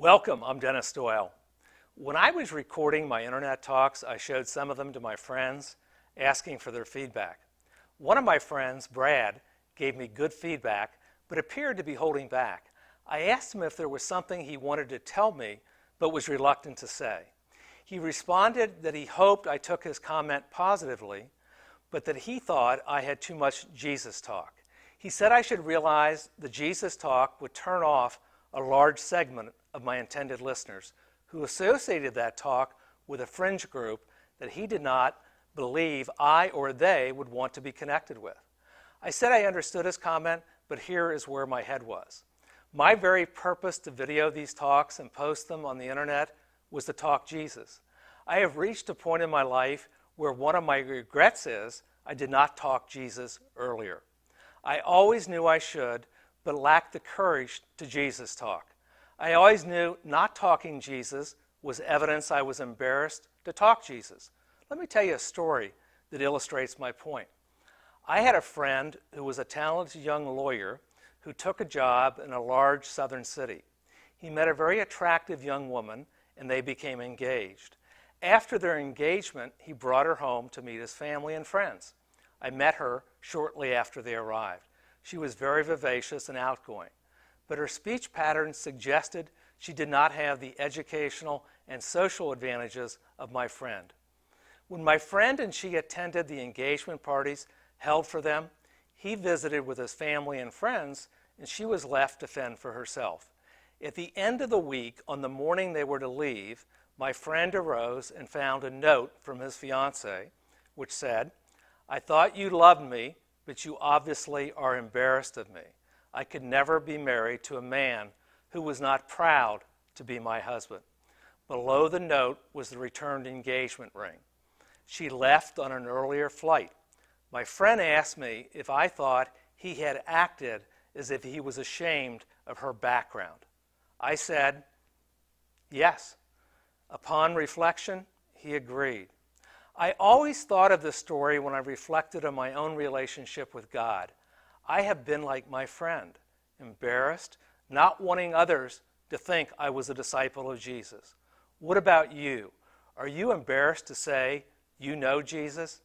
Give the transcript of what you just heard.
Welcome, I'm Dennis Doyle. When I was recording my internet talks, I showed some of them to my friends, asking for their feedback. One of my friends, Brad, gave me good feedback, but appeared to be holding back. I asked him if there was something he wanted to tell me, but was reluctant to say. He responded that he hoped I took his comment positively, but that he thought I had too much Jesus talk. He said I should realize the Jesus talk would turn off a large segment of my intended listeners who associated that talk with a fringe group that he did not believe I or they would want to be connected with. I said I understood his comment, but here is where my head was. My very purpose to video these talks and post them on the internet was to talk Jesus. I have reached a point in my life where one of my regrets is I did not talk Jesus earlier. I always knew I should, but lacked the courage to Jesus talk. I always knew not talking Jesus was evidence I was embarrassed to talk Jesus. Let me tell you a story that illustrates my point. I had a friend who was a talented young lawyer who took a job in a large southern city. He met a very attractive young woman and they became engaged. After their engagement, he brought her home to meet his family and friends. I met her shortly after they arrived. She was very vivacious and outgoing, but her speech patterns suggested she did not have the educational and social advantages of my friend. When my friend and she attended the engagement parties held for them, he visited with his family and friends, and she was left to fend for herself. At the end of the week, on the morning they were to leave, my friend arose and found a note from his fiancée, which said, "I thought you loved me, but you obviously are embarrassed of me. I could never be married to a man who was not proud to be my husband." Below the note was the returned engagement ring. She left on an earlier flight. My friend asked me if I thought he had acted as if he was ashamed of her background. I said, yes. Upon reflection, he agreed. I always thought of this story when I reflected on my own relationship with God. I have been like my friend, embarrassed, not wanting others to think I was a disciple of Jesus. What about you? Are you embarrassed to say you know Jesus?